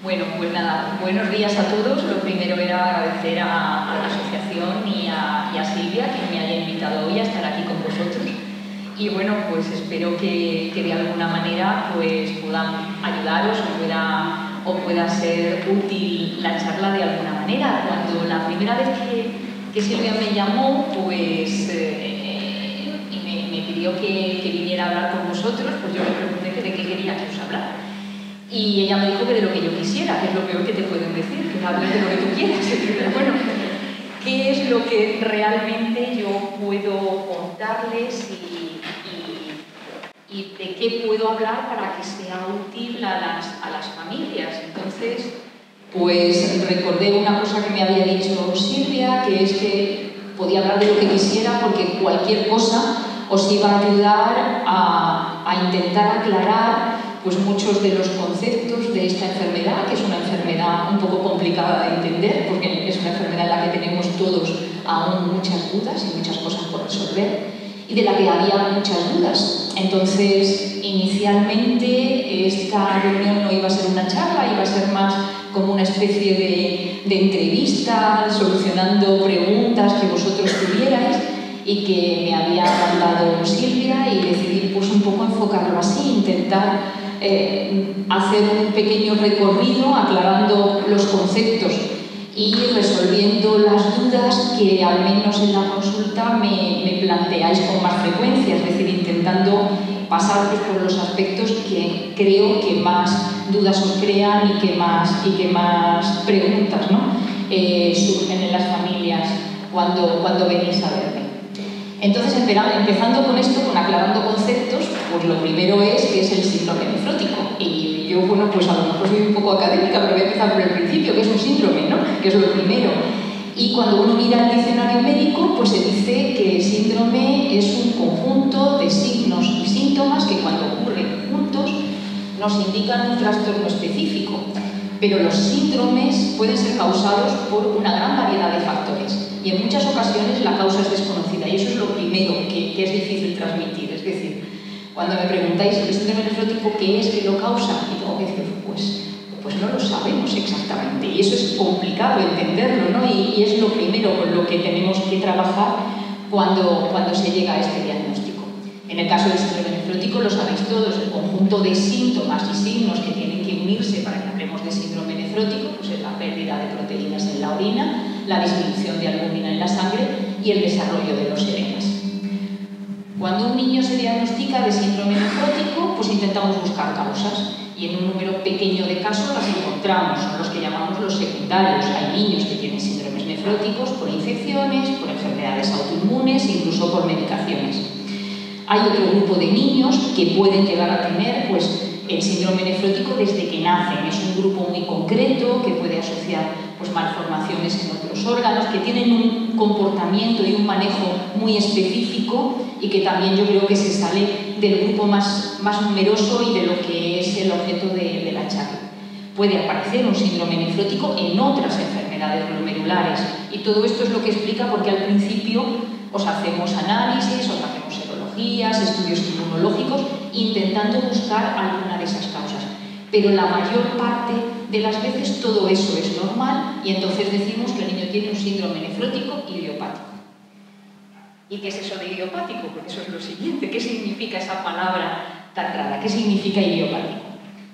Bueno, pues nada, buenos días a todos. Lo primero era agradecer a la asociación y a Silvia que me haya invitado hoy a estar aquí con vosotros. Y bueno, pues espero que de alguna manera pues puedan ayudaros o pueda ser útil la charla de alguna manera. Cuando la primera vez que Silvia me llamó, pues y me pidió que viniera a hablar con vosotros, pues yo le pregunté que de qué quería que os hablara. Y ella me dijo que de lo que yo quisiera, que es lo peor que te pueden decir, que hables de lo que tú quieras. Pero bueno, ¿qué es lo que realmente yo puedo contarles y de qué puedo hablar para que sea útil a las familias? Entonces, pues recordé una cosa que me había dicho Silvia, que es que podía hablar de lo que quisiera porque cualquier cosa os iba a ayudar a intentar aclarar pues muchos de los conceptos de esta enfermedad, que es una enfermedad un poco complicada de entender, porque es una enfermedad en la que tenemos todos aún muchas dudas y muchas cosas por resolver, y de la que había muchas dudas. Entonces, inicialmente, esta reunión no iba a ser una charla, iba a ser más como una especie de entrevista, solucionando preguntas que vosotros tuvierais, y que me había mandado Silvia, y decidí pues un poco enfocarlo así, intentar hacer un pequeño recorrido aclarando los conceptos y resolviendo las dudas que al menos en la consulta me planteáis con más frecuencia, es decir, intentando pasaros por los aspectos que creo que más dudas os crean y que más preguntas, ¿no? Surgen en las familias cuando venís a verme. Entonces, empezando con esto, con aclarando conceptos, pues lo primero es que es el síndrome nefrótico. Y yo, bueno, pues a lo mejor soy un poco académica, pero voy a empezar por el principio, que es un síndrome, ¿no? Que es lo primero. Y cuando uno mira el diccionario médico, pues se dice que el síndrome es un conjunto de signos y síntomas que cuando ocurren juntos nos indican un trastorno específico. Pero los síndromes pueden ser causados por una gran variedad de factores. Y en muchas ocasiones la causa es desconocida, y eso es lo primero que es difícil transmitir. Es decir, cuando me preguntáis el síndrome nefrótico, ¿qué es que lo causa? Y tengo que decir, pues no lo sabemos exactamente, y eso es complicado entenderlo, ¿no? Y es lo primero con lo que tenemos que trabajar cuando se llega a este diagnóstico. En el caso del síndrome nefrótico, lo sabéis todos, el conjunto de síntomas y signos que tienen que unirse para que hablemos de síndrome nefrótico, pues es la pérdida de proteínas en la orina, la disminución de albúmina en la sangre y el desarrollo de los edemas. Cuando un niño se diagnostica de síndrome nefrótico, pues intentamos buscar causas, y en un número pequeño de casos las encontramos, son los que llamamos los secundarios. Hay niños que tienen síndromes nefróticos por infecciones, por enfermedades autoinmunes, incluso por medicaciones. Hay otro grupo de niños que pueden llegar a tener pues, el síndrome nefrótico desde que nacen. Es un grupo muy concreto que puede asociar pues, malformaciones en otros órganos, que tienen un comportamiento y un manejo muy específico, y que también yo creo que se sale del grupo más numeroso y de lo que es el objeto de la charla. Puede aparecer un síndrome nefrótico en otras enfermedades glomerulares, y todo esto es lo que explica por qué al principio os hacemos análisis, os hacemos serologías, estudios inmunológicos, intentando buscar alguna de esas causas. Pero la mayor parte de las veces todo eso es normal, y entonces decimos que el niño tiene un síndrome nefrótico idiopático. ¿Y qué es eso de idiopático? Porque eso es lo siguiente. ¿Qué significa esa palabra tan rara? ¿Qué significa idiopático?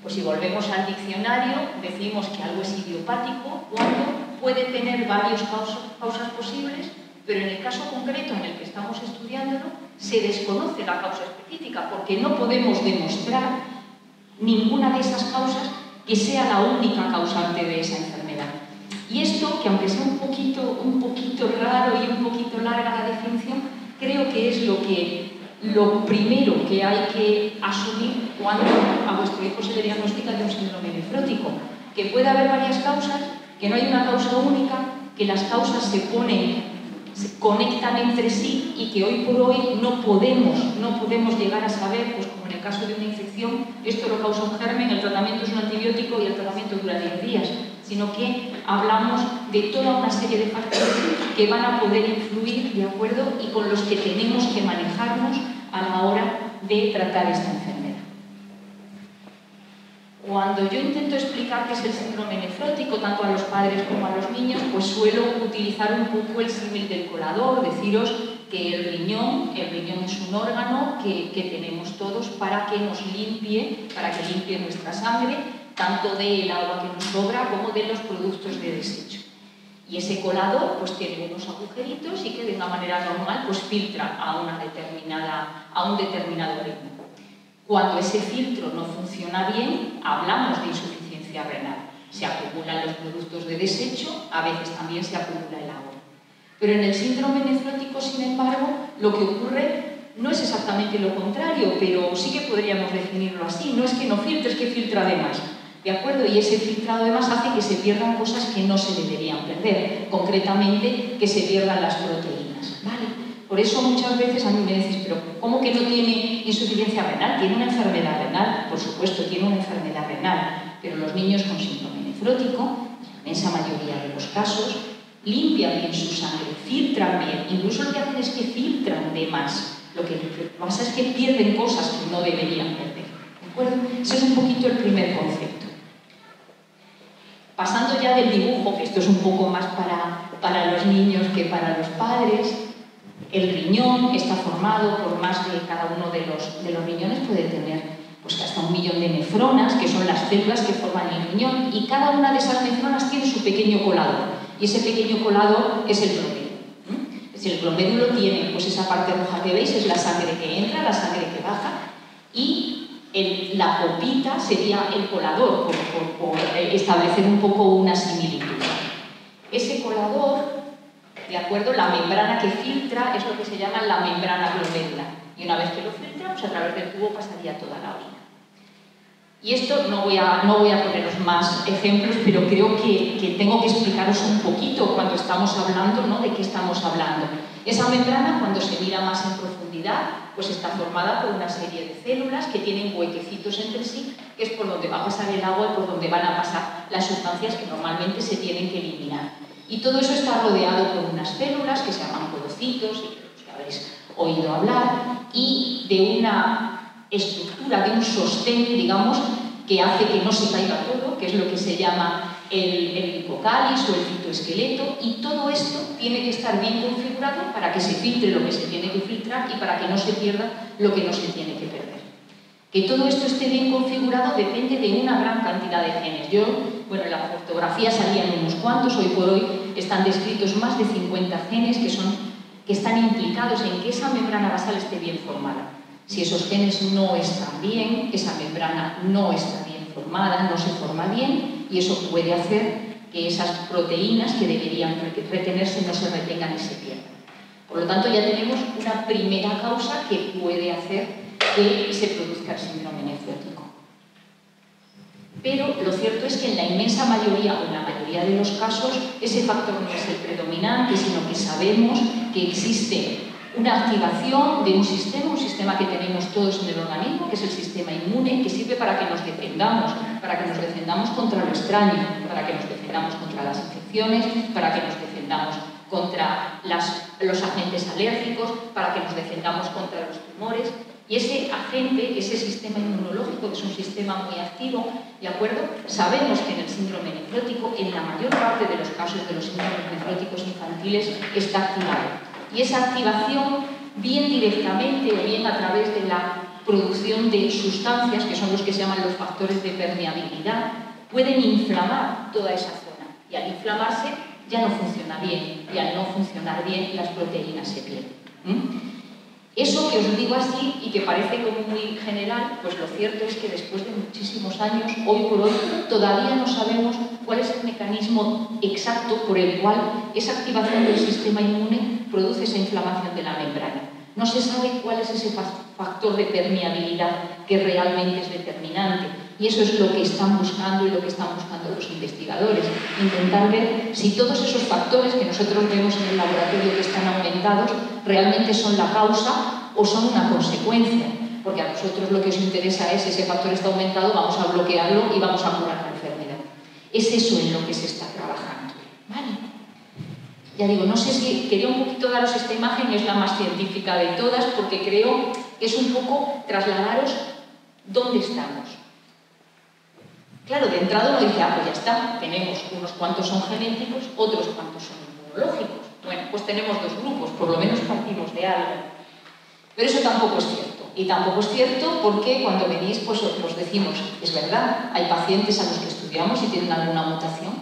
Pues si volvemos al diccionario, decimos que algo es idiopático cuando puede tener varias causas posibles, pero en el caso concreto en el que estamos estudiándolo, se desconoce la causa específica, porque no podemos demostrar ninguna de esas causas que sea la única causante de esa enfermedad. Y esto, que aunque sea un poquito raro y un poquito larga la definición, creo que es lo primero que hay que asumir cuando a vuestro hijo se le diagnostica de un síndrome nefrótico, que puede haber varias causas, que no hay una causa única, que las causas se conectan entre sí, y que hoy por hoy no podemos llegar a saber, pues como en el caso de una infección, esto lo causa un germen, el tratamiento es un antibiótico y el tratamiento dura 10 días, sino que hablamos de toda una serie de factores que van a poder influir, ¿de acuerdo?, y con los que tenemos que manejarnos a la hora de tratar esta enfermedad. Cuando yo intento explicar qué es el síndrome nefrótico, tanto a los padres como a los niños, pues suelo utilizar un poco el símil del colador, deciros que el riñón es un órgano que tenemos todos para que nos limpie, para que limpie nuestra sangre, tanto del agua que nos sobra como de los productos de desecho. Y ese colador pues tiene unos agujeritos y que de una manera normal pues filtra a un determinado ritmo. Cuando ese filtro no funciona bien, hablamos de insuficiencia renal. Se acumulan los productos de desecho, a veces también se acumula el agua. Pero en el síndrome nefrótico, sin embargo, lo que ocurre no es exactamente lo contrario, pero sí que podríamos definirlo así. No es que no filtre, es que filtra de más. ¿De acuerdo? Y ese filtrado de más hace que se pierdan cosas que no se deberían perder. Concretamente, que se pierdan las proteínas. ¿Vale? Por eso muchas veces a mí me decís, pero ¿cómo que no tiene insuficiencia renal? ¿Tiene una enfermedad renal? Por supuesto, tiene una enfermedad renal, pero los niños con síndrome nefrótico, en la inmensa mayoría de los casos, limpian bien su sangre, filtran bien, incluso lo que hacen es que filtran de más. Lo que pasa es que pierden cosas que no deberían perder. ¿De acuerdo? Ese es un poquito el primer concepto. Pasando ya del dibujo, que esto es un poco más para los niños que para los padres, el riñón está formado por más de cada uno de los riñones, puede tener pues, hasta 1 millón de nefronas, que son las células que forman el riñón, y cada una de esas nefronas tiene su pequeño colador, y ese pequeño colador es el glomérulo. El glomérulo tiene pues, esa parte roja que veis, es la sangre que entra, la sangre que baja, y la copita sería el colador, por establecer un poco una similitud. Ese colador, de acuerdo, la membrana que filtra es lo que se llama la membrana glomerular. Y una vez que lo filtramos, a través del tubo pasaría toda la orina. Y esto no voy a poneros más ejemplos, pero creo que tengo que explicaros un poquito cuando estamos hablando, ¿no? De qué estamos hablando. Esa membrana, cuando se mira más en profundidad, pues está formada por una serie de células que tienen huequecitos entre sí, que es por donde va a pasar el agua y por donde van a pasar las sustancias que normalmente se tienen que eliminar. Y todo eso está rodeado por unas células que se llaman podocitos, y que habréis oído hablar, y de una estructura, de un sostén, digamos, que hace que no se caiga todo, que es lo que se llama el hipocális o el citoesqueleto, y todo esto tiene que estar bien configurado para que se filtre lo que se tiene que filtrar y para que no se pierda lo que no se tiene que perder. Que todo esto esté bien configurado depende de una gran cantidad de genes. En la fotografía salían unos cuantos, hoy por hoy están descritos más de 50 genes que están implicados en que esa membrana basal esté bien formada. Si esos genes no están bien, esa membrana no está bien formada, no se forma bien, y eso puede hacer que esas proteínas que deberían retenerse no se retengan y se pierdan. Por lo tanto, ya tenemos una primera causa que puede hacer que se produzca el síndrome nefrótico. Pero lo cierto es que en la inmensa mayoría, o en la mayoría de los casos, ese factor no es el predominante, sino que sabemos que existe una activación de un sistema que tenemos todos en el organismo, que es el sistema inmune, que sirve para que nos defendamos contra lo extraño, para que nos defendamos contra las infecciones, para que nos defendamos contra los agentes alérgicos, para que nos defendamos contra los tumores. Y ese agente, ese sistema inmunológico, que es un sistema muy activo, ¿de acuerdo? Sabemos que en el síndrome nefrótico, en la mayor parte de los casos de los síndromes nefróticos infantiles, está activado. Y esa activación, bien directamente o bien a través de la producción de sustancias, que son los que se llaman los factores de permeabilidad, pueden inflamar toda esa zona. Y al inflamarse ya no funciona bien. Y al no funcionar bien, las proteínas se pierden. Eso que os digo así y que parece como muy general, pues lo cierto es que después de muchísimos años, hoy por hoy, todavía no sabemos cuál es el mecanismo exacto por el cual esa activación del sistema inmune produce esa inflamación de la membrana. No se sabe cuál es ese factor de permeabilidad que realmente es determinante. Y eso es lo que están buscando y lo que están buscando los investigadores. Intentar ver si todos esos factores que nosotros vemos en el laboratorio que están aumentados realmente son la causa o son una consecuencia. Porque a nosotros lo que os interesa es ese factor está aumentado, vamos a bloquearlo y vamos a curar la enfermedad. Es eso en lo que se está trabajando. ¿Vale? Ya digo, no sé si quería un poquito daros esta imagen, es la más científica de todas, porque creo que es un poco trasladaros dónde estamos. Claro, de entrada uno dice, pues ya está, tenemos unos cuantos son genéticos, otros cuantos son inmunológicos. Bueno, pues tenemos dos grupos, por lo menos partimos de algo. Pero eso tampoco es cierto. Y tampoco es cierto porque cuando venís, pues os decimos, es verdad, hay pacientes a los que estudiamos y tienen alguna mutación,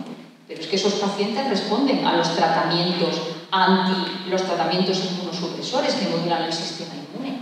pero es que esos pacientes responden a los tratamientos inmunosupresores que modulan el sistema inmune.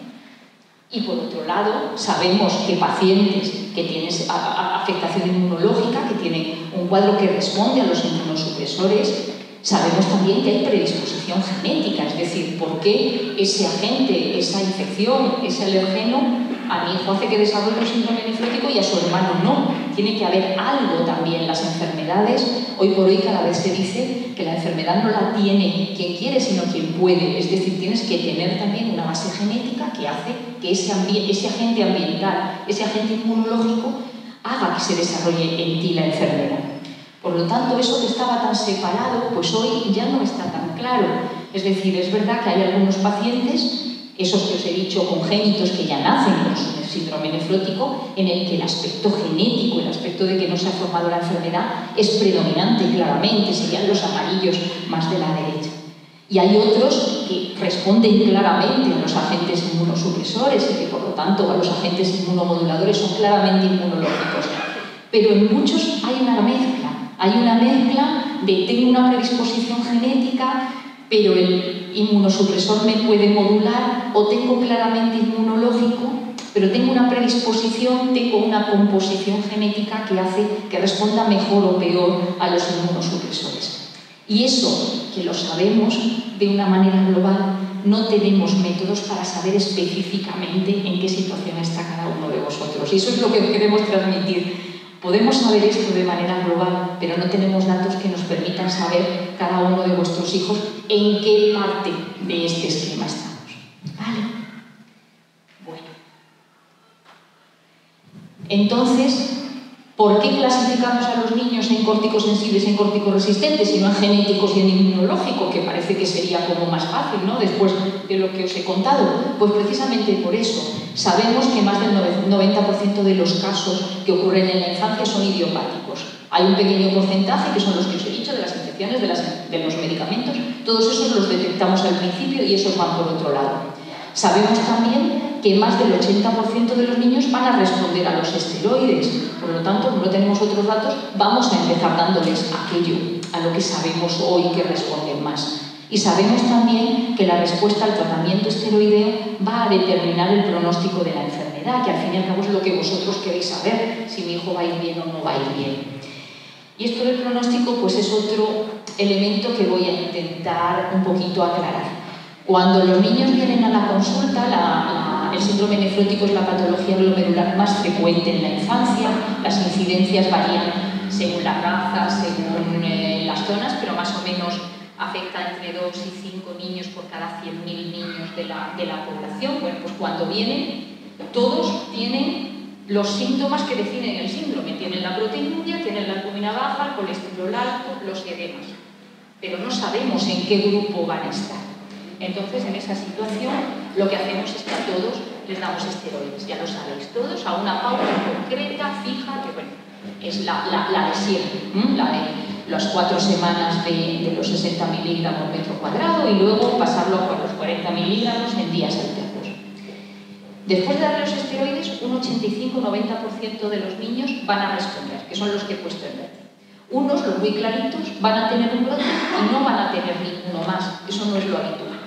Y por otro lado, sabemos que pacientes que tienen afectación inmunológica, que tienen un cuadro que responde a los inmunosupresores, sabemos también que hay predisposición genética, es decir, por qué ese agente, esa infección, ese alergeno, a mi hijo hace que desarrolle un síndrome nefrótico y a su hermano no. Tiene que haber algo también. Las enfermedades, hoy por hoy cada vez se dice que la enfermedad no la tiene quien quiere, sino quien puede. Es decir, tienes que tener también una base genética que hace que ese agente ambiental, ese agente inmunológico, haga que se desarrolle en ti la enfermedad. Por lo tanto, eso que estaba tan separado, pues hoy ya no está tan claro. Es decir, es verdad que hay algunos pacientes, esos que os he dicho congénitos, que ya nacen con su síndrome nefrótico, en el que el aspecto genético, el aspecto de que no se ha formado la enfermedad, es predominante claramente, serían los amarillos más de la derecha. Y hay otros que responden claramente a los agentes inmunosupresores y que, por lo tanto, a los agentes inmunomoduladores son claramente inmunológicos. Pero en muchos hay una mezcla. Hay una mezcla de tengo una predisposición genética, pero el inmunosupresor me puede modular, o tengo claramente inmunológico, pero tengo una predisposición, tengo una composición genética que hace que responda mejor o peor a los inmunosupresores. Y eso, que lo sabemos de una manera global, no tenemos métodos para saber específicamente en qué situación está cada uno de vosotros. Y eso es lo que queremos transmitir. Podemos saber esto de manera global, pero no tenemos datos que nos permitan saber cada uno de vuestros hijos en qué parte de este esquema estamos. ¿Vale? Bueno. Entonces, ¿por qué clasificamos a los niños en córticosensibles y en córticoresistentes y no en genéticos y en inmunológico, que parece que sería como más fácil, ¿no?, después de lo que os he contado? Pues precisamente por eso. Sabemos que más del 90% de los casos que ocurren en la infancia son idiopáticos. Hay un pequeño porcentaje, que son los que os he dicho, de las infecciones, de los medicamentos. Todos esos los detectamos al principio y esos van por otro lado. Sabemos también que más del 80% de los niños van a responder a los esteroides. Por lo tanto, como no tenemos otros datos, vamos a empezar dándoles aquello a lo que sabemos hoy que responden más. Y sabemos también que la respuesta al tratamiento esteroideo va a determinar el pronóstico de la enfermedad, que al fin y al cabo es lo que vosotros queréis saber, si mi hijo va a ir bien o no va a ir bien. Y esto del pronóstico pues es otro elemento que voy a intentar un poquito aclarar. Cuando los niños vienen a la consulta, el síndrome nefrótico es la patología glomerular más frecuente en la infancia. Las incidencias varían según la raza, según las zonas, pero más o menos afecta entre 2 y 5 niños por cada 100.000 niños de la población. Bueno, pues cuando vienen, todos tienen los síntomas que definen el síndrome. Tienen la proteinuria, tienen la albúmina baja, el colesterol alto, los edemas. Pero no sabemos en qué grupo van a estar. Entonces, en esa situación, lo que hacemos es que a todos les damos esteroides. Ya lo sabéis todos, a una pauta concreta, fija, que bueno, es la de siempre, la de las 4 semanas de los 60 miligramos metro cuadrado y luego pasarlo por los 40 miligramos en días alternos. Después de dar los esteroides, un 85-90% de los niños van a responder, que son los que he puesto en verde. Unos, los muy claritos, van a tener un brote y no van a tener ninguno más. Eso no es lo habitual.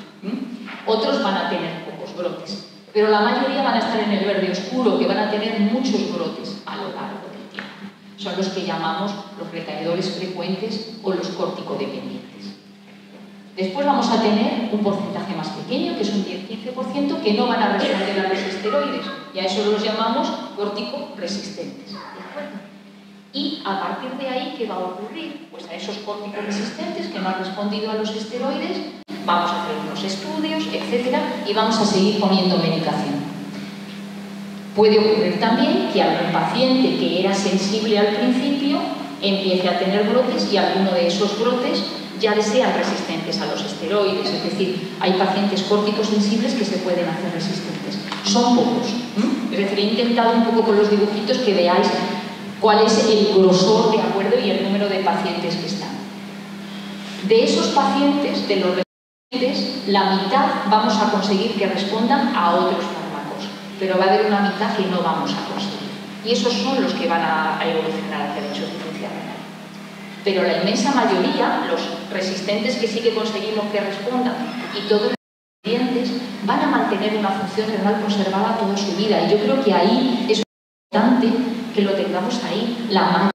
Otros van a tener pocos brotes, pero la mayoría van a estar en el verde oscuro, que van a tener muchos brotes a lo largo del tiempo. Son los que llamamos los recaedores frecuentes o los corticodependientes. Después vamos a tener un porcentaje más pequeño, que es un 10-15%, que no van a responder a los esteroides, y a eso los llamamos corticoresistentes. ¿De acuerdo? Y a partir de ahí, ¿qué va a ocurrir? Pues a esos corticoresistentes que no han respondido a los esteroides, vamos a hacer unos estudios, etcétera, y vamos a seguir poniendo medicación. Puede ocurrir también que algún paciente que era sensible al principio empiece a tener brotes y alguno de esos brotes ya sean resistentes a los esteroides. Es decir, hay pacientes córticosensibles que se pueden hacer resistentes. Son pocos. Es decir, he intentado un poco con los dibujitos que veáis cuál es el grosor, ¿de acuerdo?, y el número de pacientes que están. De esos pacientes, de los residentes, la mitad vamos a conseguir que respondan a otros fármacos, pero va a haber una mitad que no vamos a conseguir. Y esos son los que van a evolucionar hacia la insuficiencia renal. Pero la inmensa mayoría, los resistentes que sí que conseguimos que respondan y todos los pacientes van a mantener una función renal conservada toda su vida. Y yo creo que ahí es importante que lo tengamos ahí. La mayoría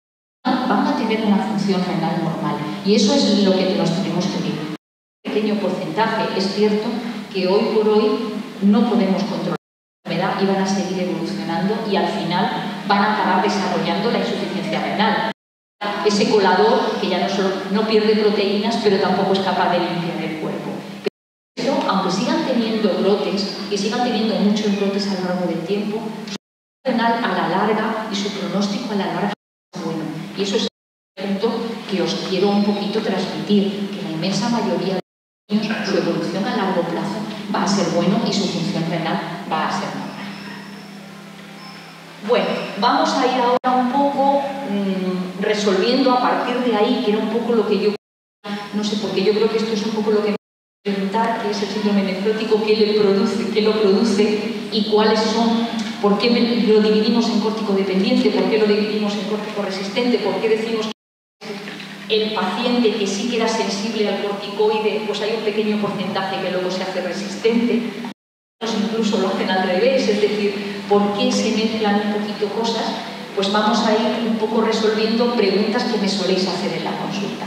van a tener una función renal normal. Y eso es lo que nos tenemos que ver. Un pequeño porcentaje, es cierto que hoy por hoy no podemos controlar la enfermedad y van a seguir evolucionando y al final van a acabar desarrollando la insuficiencia renal. Ese colador que ya no pierde proteínas, pero tampoco es capaz de limpiar el cuerpo. Pero aunque sigan teniendo brotes y sigan teniendo muchos brotes a lo largo del tiempo, su renal a la larga y su pronóstico a la larga es bueno. Y eso es el punto que os quiero un poquito transmitir, que la inmensa mayoría de los niños, su evolución a largo plazo va a ser bueno y su función renal va a ser normal. Bueno, vamos a ir ahora un poco resolviendo a partir de ahí, que era un poco lo que yo, no sé, porque yo creo que esto es un poco lo que me voy a preguntar, que es el síndrome nefrótico, qué lo produce y cuáles son, por qué lo dividimos en córtico dependiente, por qué lo dividimos en córtico resistente, por qué decimos que el paciente que sí que era sensible al corticoide, pues hay un pequeño porcentaje que luego se hace resistente. Incluso lo hacen al revés, es decir, ¿por qué se mezclan un poquito cosas? Pues vamos a ir un poco resolviendo preguntas que me soléis hacer en la consulta.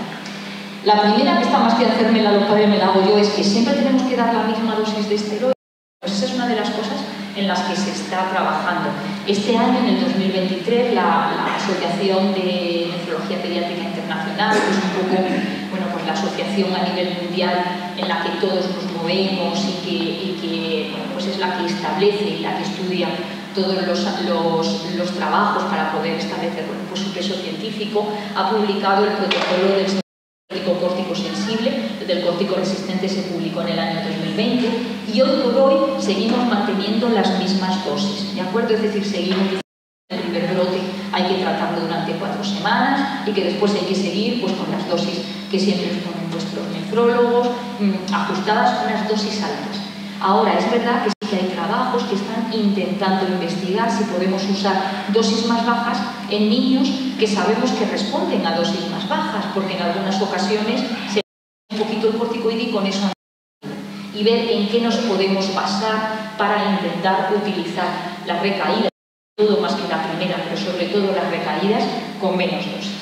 La primera, que está más que hacérmela los padres, me la hago yo, es que siempre tenemos que dar la misma dosis de esteroides. Pues esa es una de las cosas en las que se está trabajando. Este año, en el 2023, la Asociación de Nefrología Pediátrica Internacional, que es un poco, bueno, pues la asociación a nivel mundial en la que todos nos movemos y que bueno, pues es la que establece y la que estudia todos los trabajos para poder establecer, bueno, pues su peso científico, ha publicado el protocolo del córtico sensible, del córtico resistente se publicó en el año 2020 y hoy por hoy seguimos manteniendo las mismas dosis, ¿de acuerdo? Es decir, seguimos diciendo que el primer brote hay que tratarlo durante 4 semanas y que después hay que seguir pues, con las dosis que siempre os ponen vuestros nefrólogos, ajustadas a unas dosis altas. Ahora, es verdad que sí que hay trabajos que están intentando investigar si podemos usar dosis más bajas en niños que sabemos que responden a dosis más bajas, porque en algunas ocasiones se un poquito el corticoide y con eso y ver en qué nos podemos basar para intentar utilizar las recaídas, todo más que la primera, pero sobre todo las recaídas con menos dosis.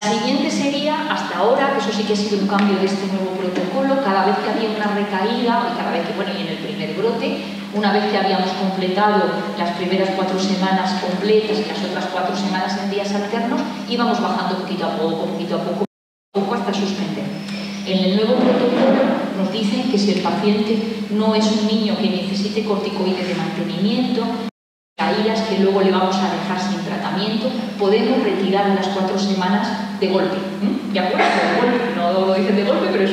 La siguiente sería, hasta ahora, que eso sí que ha sido un cambio de este nuevo protocolo, cada vez que había una recaída, y cada vez que, bueno, y en el primer brote, una vez que habíamos completado las primeras 4 semanas completas y las otras 4 semanas en días alternos, íbamos bajando poquito a poco, hasta suspender. En el nuevo protocolo nos dicen que si el paciente no es un niño que necesite corticoides de mantenimiento, caídas que luego le vamos a dejar sin tratamiento, podemos retirar las 4 semanas de golpe. ¿De acuerdo? De golpe. No lo dicen de golpe, pero es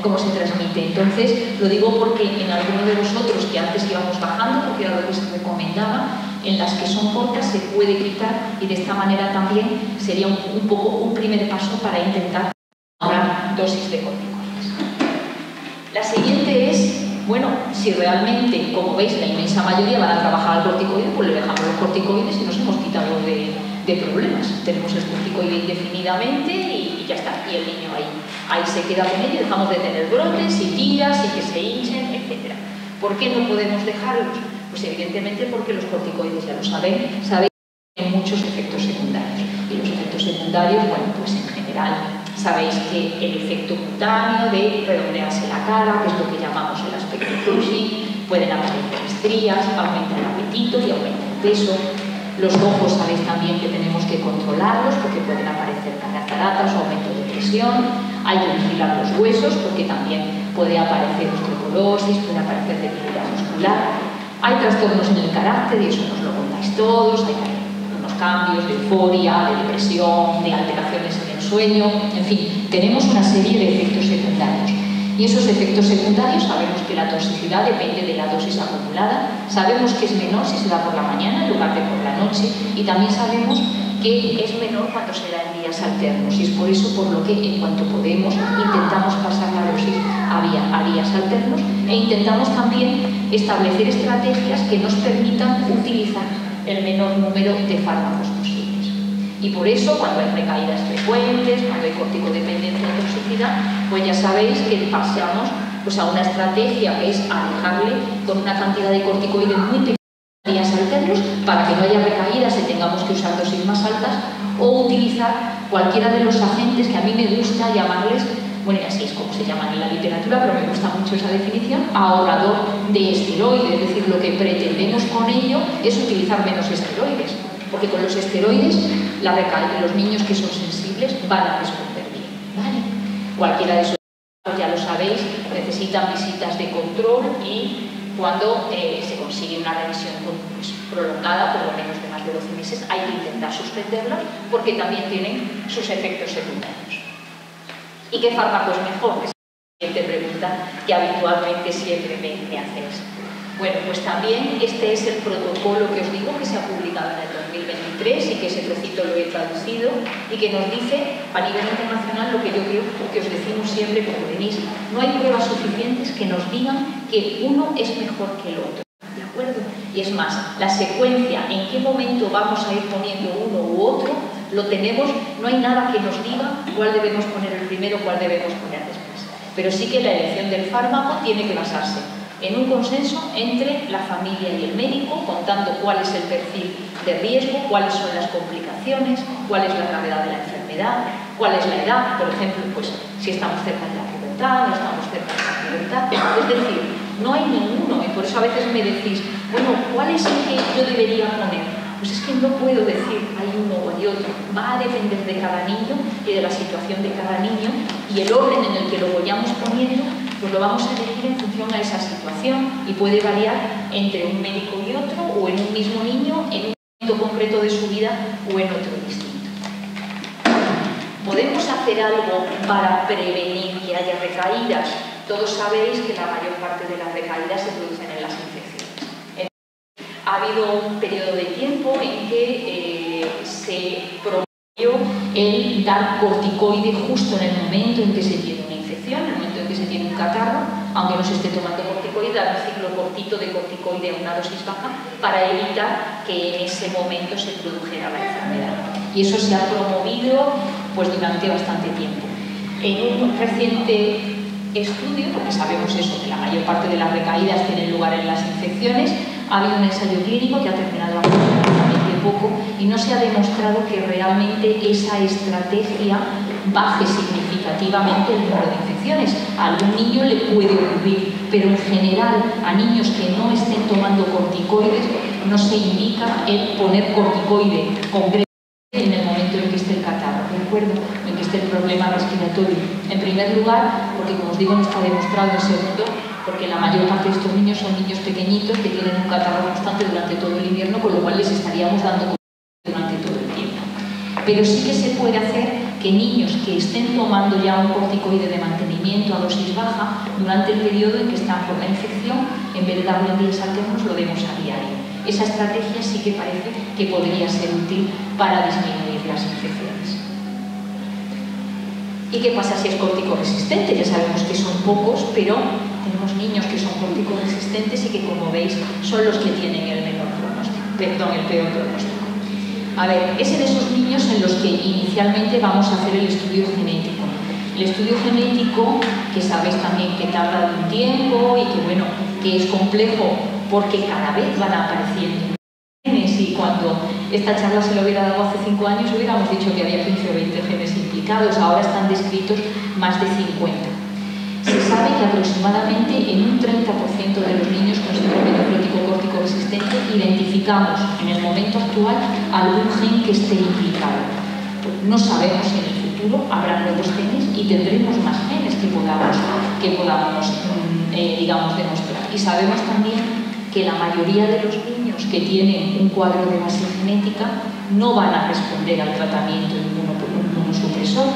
como se transmite. Entonces, lo digo porque en alguno de vosotros que antes íbamos bajando, porque era lo que se recomendaba, en las que son cortas se puede quitar y de esta manera también sería un poco un primer paso para intentar ahorrar dosis de corticoides. La siguiente es, bueno, si realmente, como veis, la inmensa mayoría van a trabajar al corticoide, pues le dejamos los corticoides y nos hemos quitado de problemas. Tenemos el corticoide indefinidamente y ya está, y el niño ahí se queda con ello, dejamos de tener brotes y tiras y que se hinchen, etc. ¿Por qué no podemos dejarlos? Pues evidentemente porque los corticoides, ya lo sabéis, que tienen muchos efectos secundarios. Y los efectos secundarios, bueno, pues en general sabéis que el efecto cutáneo de redondearse la cara, que es lo que llamamos el aspecto Cushing, pueden aparecer estrías, aumenta el apetito y aumenta el peso. Los ojos sabéis también que tenemos que controlarlos porque pueden aparecer cataratas o aumento de presión. Hay que vigilar los huesos porque también puede aparecer osteoporosis, puede aparecer debilidad muscular. Hay trastornos en el carácter y eso nos lo contáis todos. Hay unos cambios de euforia, de depresión, de alteraciones en el sueño. En fin, tenemos una serie de efectos secundarios. Y esos efectos secundarios sabemos que la toxicidad depende de la dosis acumulada, sabemos que es menor si se da por la mañana en lugar de por la noche y también sabemos que es menor cuando se da en días alternos y es por eso por lo que en cuanto podemos intentamos pasar la dosis a días alternos e intentamos también establecer estrategias que nos permitan utilizar el menor número de fármacos posibles. Y por eso, cuando hay recaídas frecuentes, cuando hay corticodependencia de toxicidad, pues ya sabéis que pasamos pues, a una estrategia que es alejarle con una cantidad de corticoides muy pequeña días alternos para que no haya recaídas y tengamos que usar dosis más altas o utilizar cualquiera de los agentes que a mí me gusta llamarles, bueno, y así es como se llaman en la literatura, pero me gusta mucho esa definición, ahorrador de esteroides, es decir, lo que pretendemos con ello es utilizar menos esteroides, porque con los esteroides los niños que son sensibles van a responder bien, ¿vale? Cualquiera de esos, ya lo sabéis, necesitan visitas de control y cuando se consigue una revisión pues, prolongada, por lo menos de más de 12 meses, hay que intentar suspenderla porque también tienen sus efectos secundarios. ¿Y qué fármaco es mejor? Es la siguiente pregunta que habitualmente siempre me hacéis. Bueno, pues también este es el protocolo que os digo que se ha publicado en el 2023 y que ese trocito lo he traducido y que nos dice a nivel internacional lo que yo creo que os decimos siempre como venís. No hay pruebas suficientes que nos digan que uno es mejor que el otro. ¿De acuerdo? Y es más, la secuencia, en qué momento vamos a ir poniendo uno u otro, lo tenemos, no hay nada que nos diga cuál debemos poner el primero, cuál debemos poner después. Pero sí que la elección del fármaco tiene que basarse en un consenso entre la familia y el médico, contando cuál es el perfil de riesgo, cuáles son las complicaciones, cuál es la gravedad de la enfermedad, cuál es la edad, por ejemplo, pues si estamos cerca de la pubertad, no estamos cerca de la pubertad. Es decir, no hay ninguno, y por eso a veces me decís, bueno, ¿cuál es el que yo debería poner? Pues es que no puedo decir hay uno o hay otro, va a depender de cada niño y de la situación de cada niño y el orden en el que lo vayamos poniendo pues lo vamos a elegir en función a esa situación y puede variar entre un médico y otro o en un mismo niño, en un momento concreto de su vida o en otro distinto. ¿Podemos hacer algo para prevenir que haya recaídas? Todos sabéis que la mayor parte de las recaídas se producen en las infecciones. Ha habido un periodo de tiempo en que se promovió el dar corticoide justo en el momento en que se tiene una infección, en el momento en que se tiene un catarro, aunque no se esté tomando corticoide, dar un ciclo cortito de corticoide a una dosis baja para evitar que en ese momento se produjera la enfermedad. Y eso se ha promovido pues, durante bastante tiempo. En un reciente estudio, porque sabemos eso, que la mayor parte de las recaídas tienen lugar en las infecciones, ha habido un ensayo clínico que ha terminado hace poco y no se ha demostrado que realmente esa estrategia baje significativamente el número de infecciones. A algún niño le puede ocurrir, pero en general a niños que no estén tomando corticoides no se indica el poner corticoide concreto en el momento en que esté el catarro, ¿de acuerdo? En que esté el problema respiratorio. En primer lugar, porque como os digo no está demostrado. En segundo, porque la mayor parte de estos niños son niños pequeñitos que tienen un catarro constante durante todo el invierno, con lo cual les estaríamos dando durante todo el tiempo. Pero sí que se puede hacer que niños que estén tomando ya un corticoide de mantenimiento a dosis baja, durante el periodo en que están por la infección, en vez de darlo en días alternos, lo demos a diario. Esa estrategia sí que parece que podría ser útil para disminuir las infecciones. ¿Y qué pasa si es corticoresistente? Ya sabemos que son pocos, pero tenemos niños que son corticoresistentes y que, como veis, son los que tienen el peor pronóstico. A ver, es en esos niños en los que inicialmente vamos a hacer el estudio genético. El estudio genético, que sabéis también que tarda un tiempo y que, bueno, que es complejo porque cada vez van apareciendo genes y cuando esta charla se lo hubiera dado hace 5 años hubiéramos dicho que había 15 o 20 genes implicados, ahora están descritos más de 50. Se sabe que aproximadamente en un 30% de los niños con síndrome nefrótico corticoresistente identificamos en el momento actual algún gen que esté implicado. No sabemos si en el futuro habrá nuevos genes y tendremos más genes que podamos digamos, demostrar. Y sabemos también que la mayoría de los niños que tienen un cuadro de base genética no van a responder al tratamiento inmunosupresor,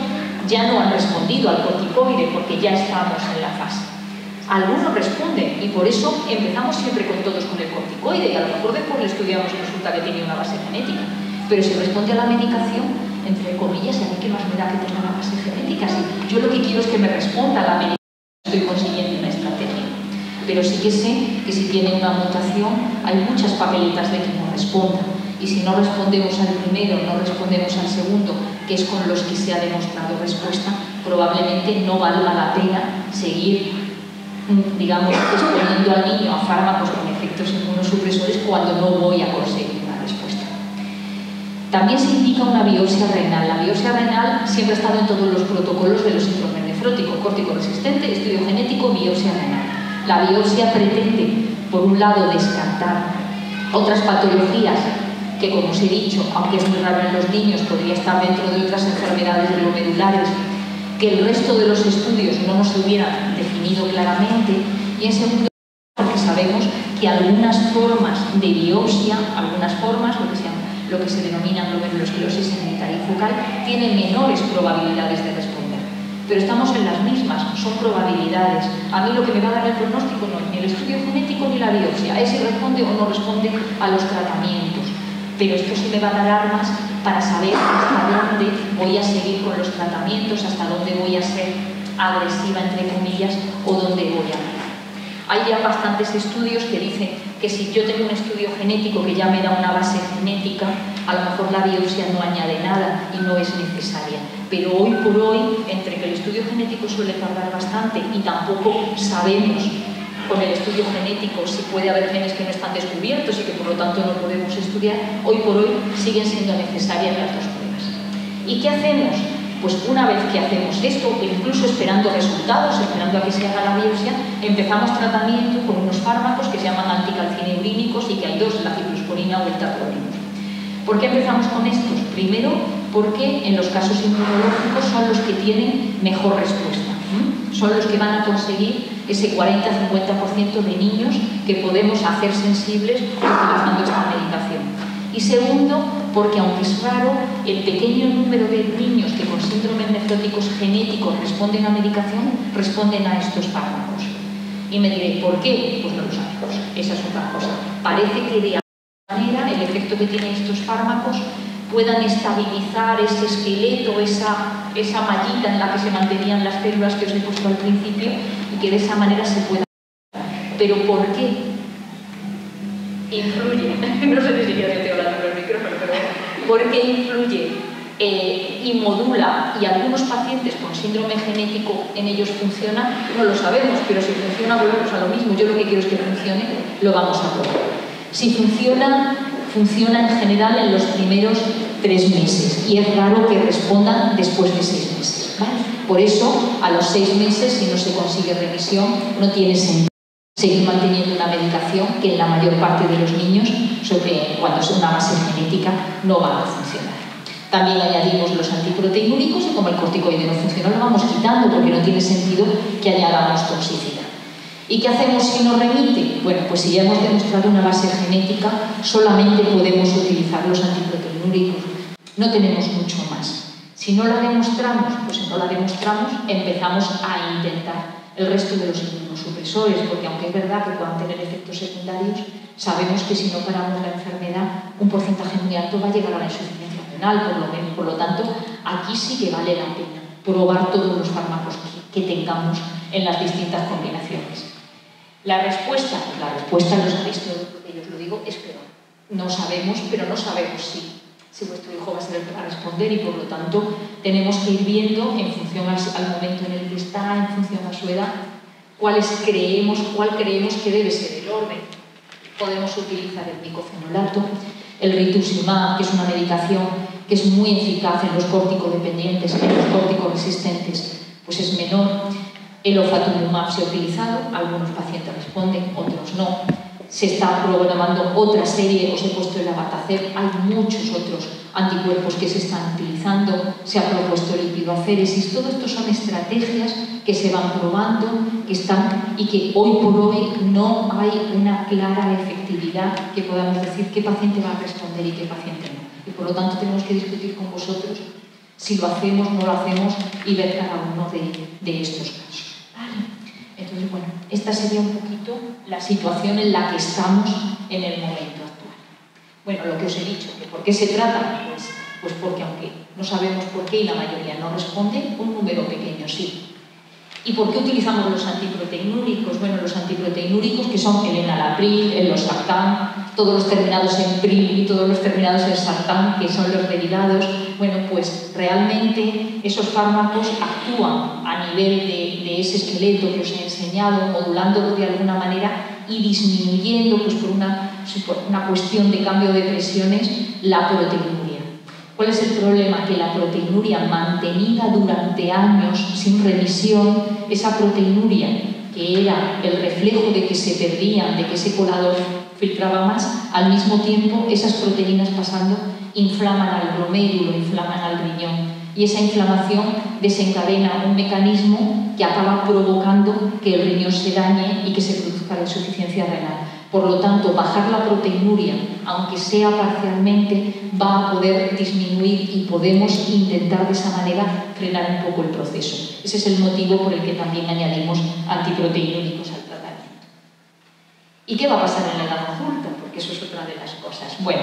ya no han respondido al corticoide porque ya estamos en la fase. Algunos responden y por eso empezamos siempre con todos con el corticoide y a lo mejor después le estudiamos y resulta que tiene una base genética. Pero si responde a la medicación, entre comillas, ¿a mí qué más me da que tenga una base genética? Si yo lo que quiero es que me responda a la medicación, estoy consiguiendo una estrategia. Pero sí que sé que si tiene una mutación hay muchas papeletas de que no responda. Y si no respondemos al primero, no respondemos al segundo, que es con los que se ha demostrado respuesta, probablemente no valga la pena seguir, digamos, exponiendo al niño a fármacos con efectos inmunosupresores cuando no voy a conseguir una respuesta. También se indica una biopsia renal. La biopsia renal siempre ha estado en todos los protocolos de los síndromes nefróticos, córtico resistente, estudio genético, biopsia renal. La biopsia pretende, por un lado, descartar otras patologías que, como os he dicho, aunque es muy raro en los niños, podría estar dentro de otras enfermedades glomedulares que el resto de los estudios no nos hubieran definido claramente. Y en segundo lugar, porque sabemos que algunas formas de biopsia, algunas formas, lo que se denomina glomerulosclerosis hereditaria y focal, tienen menores probabilidades de responder. Pero estamos en las mismas, son probabilidades. A mí lo que me va a dar el pronóstico no es ni el estudio genético ni la biopsia, es si responde o no responde a los tratamientos. Pero esto sí me va a dar armas para saber hasta dónde voy a seguir con los tratamientos, hasta dónde voy a ser agresiva, entre comillas, o dónde voy a ir. Hay ya bastantes estudios que dicen que si yo tengo un estudio genético que ya me da una base genética, a lo mejor la biopsia no añade nada y no es necesaria. Pero hoy por hoy, entre que el estudio genético suele tardar bastante y tampoco sabemos con el estudio genético si puede haber genes que no están descubiertos y que por lo tanto no podemos estudiar, hoy por hoy siguen siendo necesarias las dos pruebas. ¿Y qué hacemos? Pues una vez que hacemos esto, incluso esperando resultados, esperando a que se haga la biopsia, empezamos tratamiento con unos fármacos que se llaman anticalcineurínicos y que hay dos, la ciclosporina o el tacrolimus. ¿Por qué empezamos con estos? Primero, porque en los casos inmunológicos son los que tienen mejor respuesta. Son los que van a conseguir ese 40-50% de niños que podemos hacer sensibles utilizando esta medicación. Y segundo, porque aunque es raro, el pequeño número de niños que con síndromes nefróticos genéticos responden a medicación, responden a estos fármacos. Y me diré, ¿por qué? Pues no lo sabemos, esa es otra cosa. Parece que de alguna manera el efecto que tienen estos fármacos puedan estabilizar ese esqueleto, esa mallita en la que se mantenían las células que os he puesto al principio y que de esa manera se pueda. Pero ¿por qué? Influye, no sé ni siquiera si estoy hablando con el micrófono, pero ¿por qué influye y modula? Y algunos pacientes con síndrome genético en ellos funciona, no lo sabemos, pero si funciona volvemos a lo mismo. Yo lo que quiero es que funcione, lo vamos a probar. Si funciona en general en los primeros 3 meses y es raro que respondan después de 6 meses, ¿vale? Por eso, a los 6 meses, si no se consigue remisión, no tiene sentido seguir manteniendo una medicación que en la mayor parte de los niños, cuando es una base genética, no va a funcionar. También añadimos los antiproteinúricos y como el corticoide no funciona, lo vamos quitando porque no tiene sentido que añadamos toxicidad. ¿Y qué hacemos si no remite? Bueno, pues si ya hemos demostrado una base genética, solamente podemos utilizar los antiproteinúricos. No tenemos mucho más. Si no la demostramos, pues si no la demostramos, empezamos a intentar el resto de los inmunosupresores, porque aunque es verdad que puedan tener efectos secundarios, sabemos que si no paramos la enfermedad, un porcentaje muy alto va a llegar a la insuficiencia renal, por lo menos. Por lo tanto, aquí sí que vale la pena probar todos los fármacos que tengamos en las distintas combinaciones. La respuesta, lo sabéis todos, porque yo os lo digo, es que no sabemos, pero no sabemos si vuestro hijo va a ser el que va a responder y por lo tanto tenemos que ir viendo en función al momento en el que está, en función a su edad, cuál creemos que debe ser el orden. Podemos utilizar el micofenolato, el rituximab, que es una medicación que es muy eficaz en los córticodependientes, en los córticoresistentes, pues es menor. El ofatumumab se ha utilizado, algunos pacientes responden, otros no. Se está programando otra serie, os he puesto el abatacer, hay muchos otros anticuerpos que se están utilizando, se ha propuesto el lipidoaféresis, todo esto son estrategias que se van probando, que están y que hoy por hoy no hay una clara efectividad que podamos decir qué paciente va a responder y qué paciente no. Y por lo tanto tenemos que discutir con vosotros si lo hacemos, no lo hacemos, y ver cada uno de estos casos. ¿Vale? Entonces, bueno, esta sería un poquito la situación en la que estamos en el momento actual. Bueno, lo que os he dicho, que ¿por qué se trata? Pues porque aunque no sabemos por qué y la mayoría no responde, un número pequeño sí. ¿Y por qué utilizamos los antiproteinúricos? Bueno, los antiproteinúricos, que son el enalapril, el losartán, todos los terminados en pril y todos los terminados en sartán, que son los derivados, bueno, pues realmente esos fármacos actúan a nivel de ese esqueleto que os he enseñado, modulándolo de alguna manera y disminuyendo, pues por una cuestión de cambio de presiones, la proteinuria. ¿Cuál es el problema? Que la proteinuria mantenida durante años sin revisión, esa proteinuria que era el reflejo de que se perdían, de que ese colador filtraba más, al mismo tiempo esas proteínas pasando inflaman al glomérulo, inflaman al riñón, y esa inflamación desencadena un mecanismo que acaba provocando que el riñón se dañe y que se produzca la insuficiencia renal. Por lo tanto, bajar la proteinuria, aunque sea parcialmente, va a poder disminuir y podemos intentar de esa manera frenar un poco el proceso. Ese es el motivo por el que también añadimos antiproteinúricos al tratamiento. ¿Y qué va a pasar en la edad adulta? Porque eso es otra de las cosas. Bueno,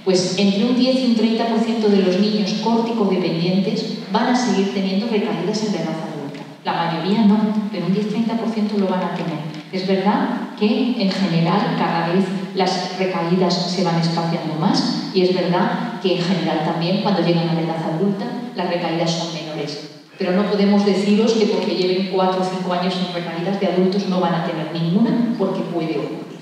pues entre un 10 y un 30% de los niños córtico-dependientes van a seguir teniendo recaídas en la edad adulta. La mayoría no, pero un 10-30% lo van a tener. Es verdad que en general cada vez las recaídas se van espaciando más y es verdad que en general también cuando llegan a la edad adulta las recaídas son menores. Pero no podemos deciros que porque lleven 4 o 5 años sin recaídas de adultos no van a tener ninguna, porque puede ocurrir.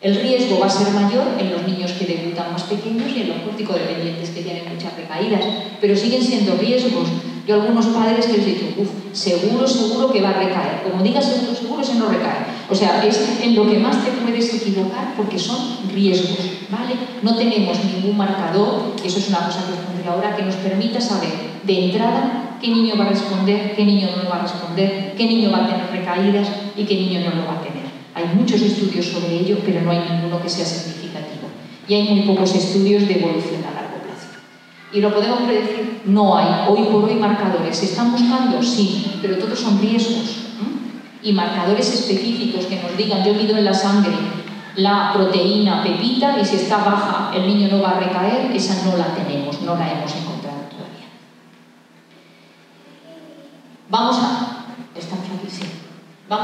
El riesgo va a ser mayor en los niños que debutan más pequeños y en los córtico-dependientes que tienen muchas recaídas, pero siguen siendo riesgos. Yo a algunos padres les he dicho, seguro que va a recaer. Como digas seguro, se no recae. O sea, es en lo que más te puedes equivocar porque son riesgos, ¿vale? No tenemos ningún marcador, eso es una cosa que os pondré ahora, que nos permita saber de entrada qué niño va a responder, qué niño no lo va a responder, qué niño va a tener recaídas y qué niño no lo va a tener. Hay muchos estudios sobre ello, pero no hay ninguno que sea significativo. Y hay muy pocos estudios de evolución a largo plazo. ¿Y lo podemos predecir? No hay. Hoy por hoy marcadores. ¿Se están buscando? Sí, pero todos son riesgos. Y marcadores específicos que nos digan, yo mido en la sangre la proteína pepita y si está baja el niño no va a recaer, esa no la tenemos, no la hemos encontrado todavía. Vamos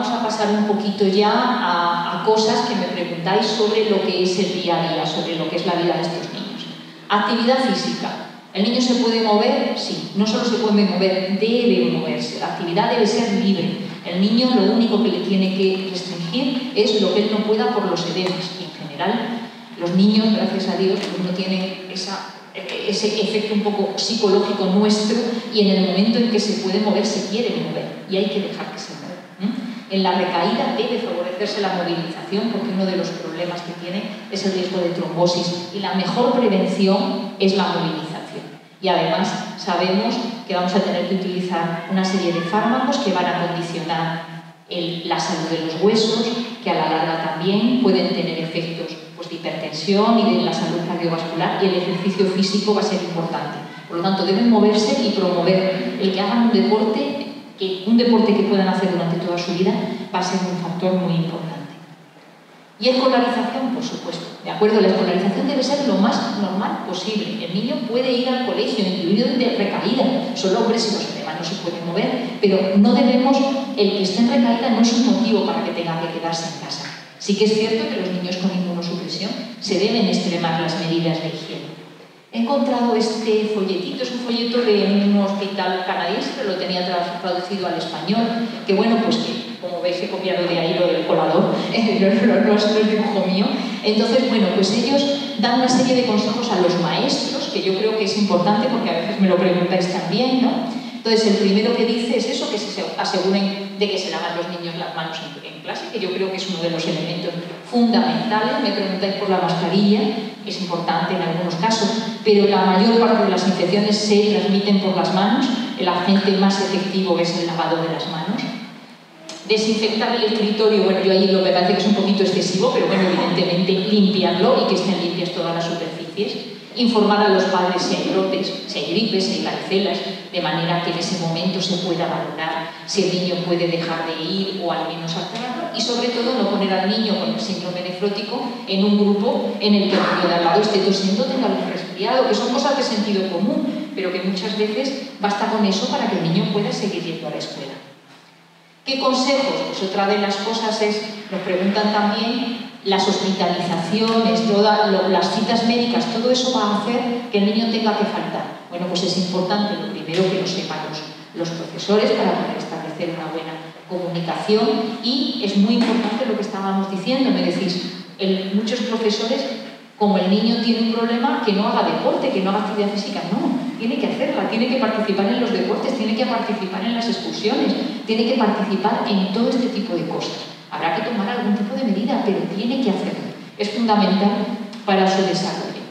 a pasar un poquito ya a cosas que me preguntáis sobre lo que es el día a día, sobre lo que es la vida de estos niños. Actividad física. ¿El niño se puede mover? Sí. No solo se puede mover, debe moverse. La actividad debe ser libre. El niño lo único que le tiene que restringir es lo que él no pueda por los edemas. Y en general, los niños, gracias a Dios, no tienen ese efecto un poco psicológico nuestro y en el momento en que se puede mover, se quiere mover. Y hay que dejar que se mueva. En la recaída debe favorecerse la movilización porque uno de los problemas que tiene es el riesgo de trombosis y la mejor prevención es la movilización. Y además sabemos que vamos a tener que utilizar una serie de fármacos que van a condicionar la salud de los huesos, que a la larga también pueden tener efectos de hipertensión y de la salud cardiovascular, y el ejercicio físico va a ser importante. Por lo tanto, deben moverse y promover el que hagan un deporte que puedan hacer durante toda su vida va a ser un factor muy importante. Y escolarización, por supuesto. ¿De acuerdo? La escolarización debe ser lo más normal posible. El niño puede ir al colegio, incluido de recaída. Solo hombres y los demás no se pueden mover, pero no debemos, el que esté en recaída no es un motivo para que tenga que quedarse en casa. Sí que es cierto que los niños con inmunosupresión se deben extremar las medidas de higiene. He encontrado este folletito, es un folleto de un hospital canadiense, pero lo tenía traducido al español, que bueno, pues que como veis he copiado de ahí lo del colador, no es dibujo mío. Entonces, bueno, pues ellos dan una serie de consejos a los maestros, que yo creo que es importante porque a veces me lo preguntáis también, ¿no? Entonces, el primero que dice es eso, que se aseguren de que se lavan los niños las manos en clase, que yo creo que es uno de los elementos fundamentales. Me preguntáis por la mascarilla, es importante en algunos casos, pero la mayor parte de las infecciones se transmiten por las manos. El agente más efectivo es el lavado de las manos. Desinfectar el escritorio, bueno, yo ahí lo que parece que es un poquito excesivo, pero bueno, evidentemente limpiarlo y que estén limpias todas las superficies. informar a los padres si hay brotes, si hay gripes, si hay varicelas, de manera que en ese momento se pueda valorar si el niño puede dejar de ir o al menos alterarlo, y sobre todo no poner al niño con el síndrome nefrótico en un grupo en el que el niño de al lado esté tosiendo, tenga un resfriado, que son cosas de sentido común, pero que muchas veces basta con eso para que el niño pueda seguir yendo a la escuela. ¿Qué consejos? Pues otra de las cosas es, nos preguntan también, las hospitalizaciones, las citas médicas, todo eso va a hacer que el niño tenga que faltar. Bueno, pues es importante, lo primero, que lo sepan los profesores para poder establecer una buena comunicación, y es muy importante lo que estábamos diciendo, me decís, muchos profesores, como el niño tiene un problema, que no haga deporte, que no haga actividad física, no, tiene que hacerla, tiene que participar en los deportes, tiene que participar en las excursiones, tiene que participar en todo este tipo de cosas. Habrá que tomar algún tipo de medida, pero tiene que hacerlo. Es fundamental para su desarrollo.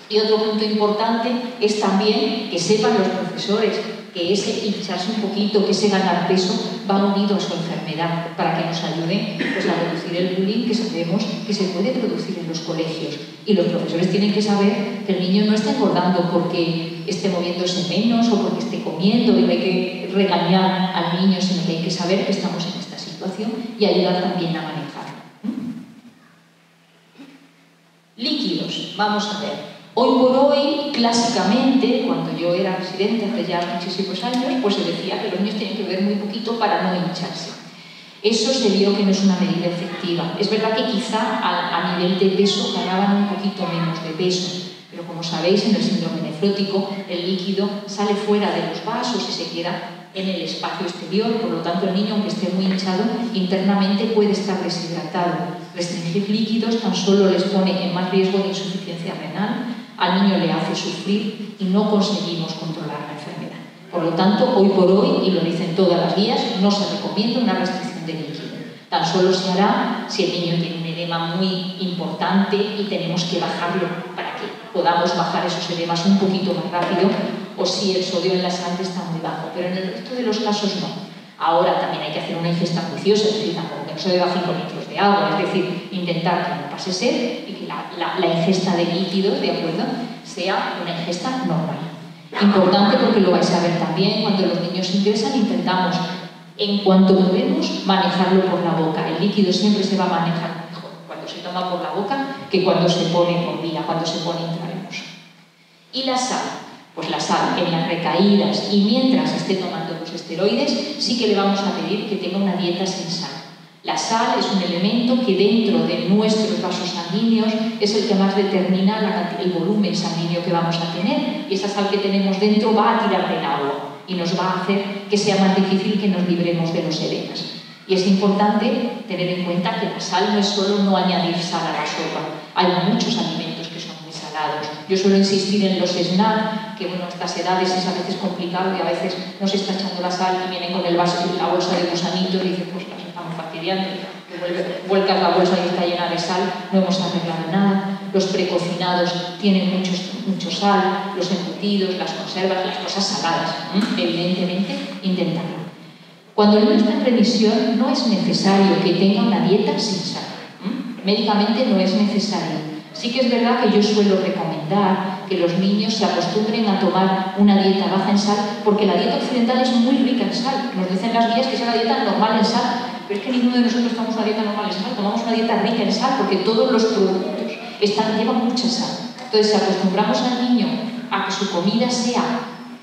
Y otro punto importante es también que sepan los profesores que ese hincharse un poquito, que ese ganar peso va unido a su enfermedad, para que nos ayuden pues, a reducir el bullying que sabemos que se puede producir en los colegios. Y los profesores tienen que saber que el niño no está engordando porque esté moviéndose menos o porque esté comiendo, y no hay que regañar al niño, sino que hay que saber que estamos en esta situación y ayudar también a manejarlo. Líquidos, vamos a ver. Hoy por hoy, clásicamente, cuando yo era residente hace ya muchísimos años, pues se decía que los niños tienen que beber muy poquito para no hincharse. Eso se vio que no es una medida efectiva. Es verdad que quizá a nivel de peso ganaban un poquito menos de peso, pero como sabéis, en el síndrome nefrótico el líquido sale fuera de los vasos y se queda en el espacio exterior, por lo tanto el niño, aunque esté muy hinchado, internamente puede estar deshidratado. Restringir líquidos tan solo les pone en más riesgo de insuficiencia renal, al niño le hace sufrir y no conseguimos controlar la enfermedad. Por lo tanto, hoy por hoy, y lo dicen todas las guías, no se recomienda una restricción de líquido. Tan solo se hará si el niño tiene un edema muy importante y tenemos que bajarlo para que podamos bajar esos edemas un poquito más rápido, o si el sodio en la sangre está muy bajo, pero en el resto de los casos no. Ahora también hay que hacer una ingesta juiciosa, es decir, tampoco que no se beba 5 litros de agua, es decir, intentar que no pase sed y que la ingesta de líquidos, ¿de acuerdo?, sea una ingesta normal. Importante, porque lo vais a ver también cuando los niños ingresan, intentamos, en cuanto podemos, manejarlo por la boca. El líquido siempre se va a manejar mejor cuando se toma por la boca que cuando se pone por vía, cuando se pone intravenoso. Y la sal. Pues la sal en las recaídas y mientras esté tomando los esteroides, sí que le vamos a pedir que tenga una dieta sin sal. La sal es un elemento que dentro de nuestros vasos sanguíneos es el que más determina el volumen sanguíneo que vamos a tener, y esa sal que tenemos dentro va a tirar del agua y nos va a hacer que sea más difícil que nos libremos de los edemas. Y es importante tener en cuenta que la sal no es solo no añadir sal a la sopa, hay muchos alimentos que son muy salados. Yo suelo insistir en los snacks, que bueno, a estas edades es a veces complicado y a veces no se está echando la sal y vienen con el vaso y la bolsa de gusanitos y dicen, pues las estamos fastidiando, que vuelcas la bolsa y está llena de sal, no hemos arreglado nada. Los precocinados tienen mucho sal, los embutidos, las conservas, las cosas saladas, evidentemente, intentarlo. Cuando el niño está en remisión, no es necesario que tenga una dieta sin sal. Médicamente no es necesario. Sí que es verdad que yo suelo recomendar que los niños se acostumbren a tomar una dieta baja en sal, porque la dieta occidental es muy rica en sal. Nos dicen las guías que es una dieta normal en sal, pero es que ninguno de nosotros tomamos una dieta normal en sal, tomamos una dieta rica en sal, porque todos los productos llevan mucha sal. Entonces, si acostumbramos al niño a que su comida sea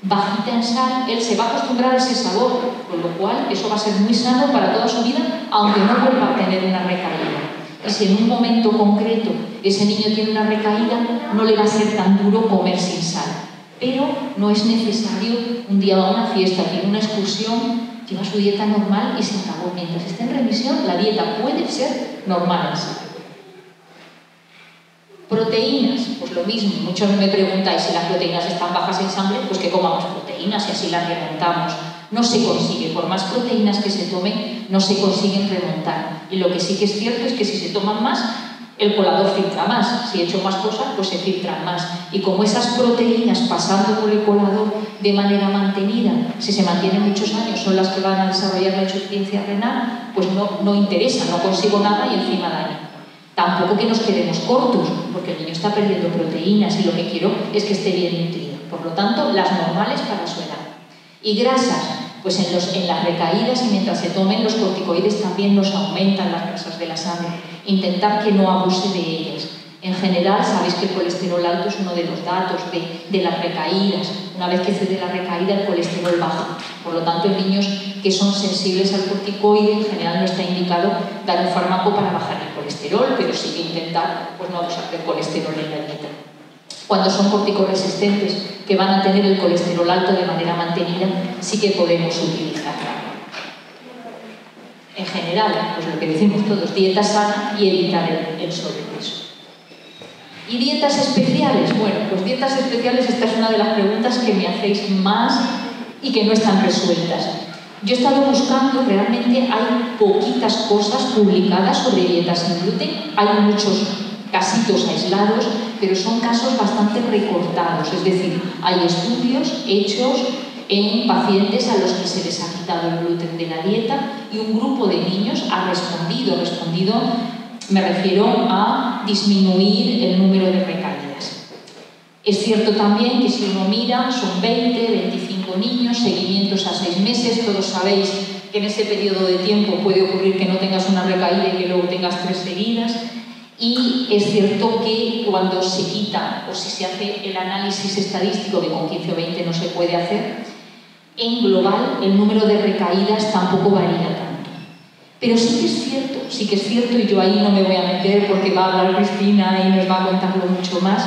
bajita en sal, él se va a acostumbrar a ese sabor, con lo cual eso va a ser muy sano para toda su vida, aunque no vuelva a tener una recaída. Y si en un momento concreto ese niño tiene una recaída, no le va a ser tan duro comer sin sal. Pero no es necesario, un día va a una fiesta, tiene una excursión, lleva su dieta normal y se acabó. Mientras esté en remisión, la dieta puede ser normal en sal. Proteínas, pues lo mismo. Muchos me preguntáis si las proteínas están bajas en sangre, pues que comamos proteínas y así las remontamos. No se consigue, por más proteínas que se tomen, no se consiguen remontar. Y lo que sí que es cierto es que si se toman más, el colador filtra más. Si he hecho más cosas, pues se filtran más. Y como esas proteínas pasando por el colador de manera mantenida, si se mantienen muchos años, son las que van a desarrollar la insuficiencia renal, pues no interesa, no consigo nada y encima daño. Tampoco que nos quedemos cortos, porque el niño está perdiendo proteínas y lo que quiero es que esté bien nutrido. Por lo tanto, las normales para su edad. Y grasas, pues en las recaídas y mientras se tomen los corticoides también nos aumentan las grasas de la sangre. Intentar que no abuse de ellas. En general, sabéis que el colesterol alto es uno de los datos de las recaídas. Una vez que cede la recaída, el colesterol baja. Por lo tanto, en niños que son sensibles al corticoide, en general no está indicado dar un fármaco para bajar el colesterol, pero sí que intentar pues, no abusar del colesterol en la dieta. Cuando son corticoresistentes, que van a tener el colesterol alto de manera mantenida, sí que podemos utilizarla. En general, pues lo que decimos todos, dieta sana y evitar el sobrepeso. ¿Y dietas especiales? Bueno, pues dietas especiales, esta es una de las preguntas que me hacéis más y que no están resueltas. Yo he estado buscando, realmente hay poquitas cosas publicadas sobre dietas sin gluten, hay muchos casitos aislados, pero son casos bastante recortados, es decir, hay estudios hechos en pacientes a los que se les ha quitado el gluten de la dieta y un grupo de niños ha respondido, me refiero a disminuir el número de recaídas. Es cierto también que si uno mira, son 20, 25 niños, seguimientos a 6 meses, todos sabéis que en ese periodo de tiempo puede ocurrir que no tengas una recaída y que luego tengas 3 seguidas. Y es cierto que cuando se quita o si se hace el análisis estadístico de con 15 o 20 no se puede hacer, en global el número de recaídas tampoco varía tanto. Pero sí que es cierto, y yo ahí no me voy a meter porque va a hablar Cristina y nos va a contarlo mucho más,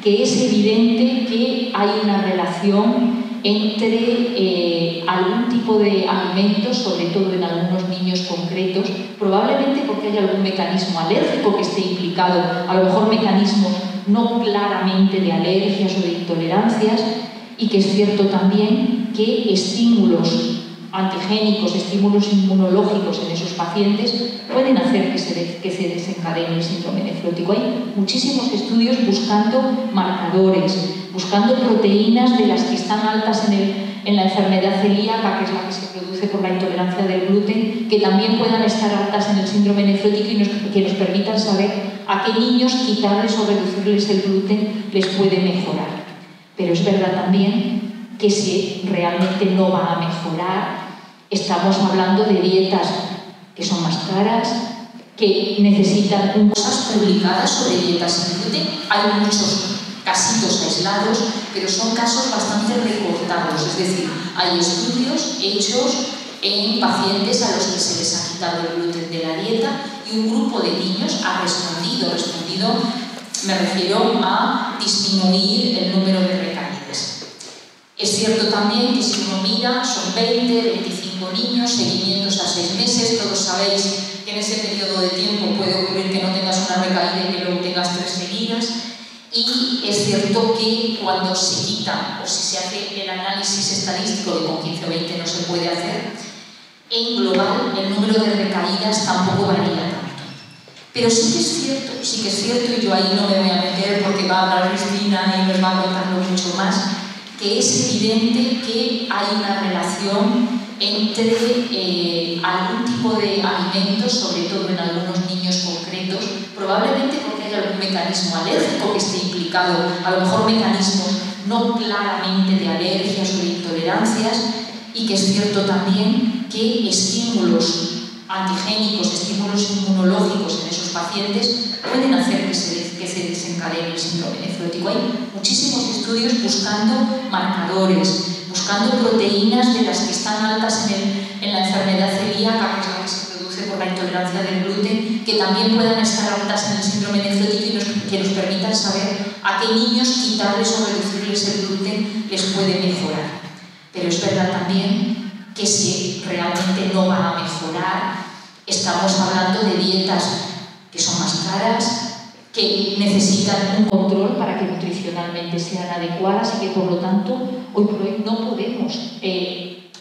que es evidente que hay una relación entre algún tipo de alimentos, sobre todo en algunos niños concretos, probablemente porque hay algún mecanismo alérgico que esté implicado, a lo mejor mecanismos no claramente de alergias o de intolerancias, y que es cierto también que estímulos antigénicos, estímulos inmunológicos en esos pacientes pueden hacer que se desencadene el síndrome nefrótico. Hay muchísimos estudios buscando marcadores, buscando proteínas de las que están altas en la enfermedad celíaca, que es la que se produce por la intolerancia del gluten, que también puedan estar altas en el síndrome nefrótico y que nos permitan saber a qué niños quitarles o reducirles el gluten les puede mejorar. Pero es verdad también que si realmente no va a mejorar, estamos hablando de dietas que son más caras, que necesitan cosas publicadas sobre dietas sin gluten. Hay muchos casitos aislados, pero son casos bastante recortados, es decir, hay estudios hechos en pacientes a los que se les ha quitado el gluten de la dieta y un grupo de niños ha respondido, me refiero a disminuir el número de recaídas. Es cierto también que si uno mira, son 20, 25 niños, seguimientos a 6 meses, todos sabéis que en ese periodo de tiempo puede ocurrir que no tengas una recaída y que luego tengas 3 seguidas, y es cierto que cuando se quita o si se hace el análisis estadístico, que con 15 o 20 no se puede hacer, en global el número de recaídas tampoco varía tanto. Pero sí que es cierto, y yo ahí no me voy a meter porque va a hablar Cristina y nos va a contarlo mucho más, que es evidente que hay una relación entre algún tipo de alimentos, sobre todo en algunos niños concretos, probablemente porque hay algún mecanismo alérgico que esté implicado, a lo mejor mecanismos no claramente de alergias o de intolerancias, y que es cierto también que estímulos antigénicos, estímulos inmunológicos en esos pacientes pueden hacer que se desencadene el síndrome nefrótico. Hay muchísimos estudios buscando marcadores, buscando proteínas de las que están altas en la enfermedad celíaca, que es la que se produce por la intolerancia del gluten, que también puedan estar altas en el síndrome nefrótico y que nos permitan saber a qué niños quitarles o reducirles el gluten les puede mejorar. Pero es verdad también que si realmente no van a mejorar, estamos hablando de dietas que son más caras, que necesitan un control para que nutricionalmente sean adecuadas y que por lo tanto hoy por hoy no podemos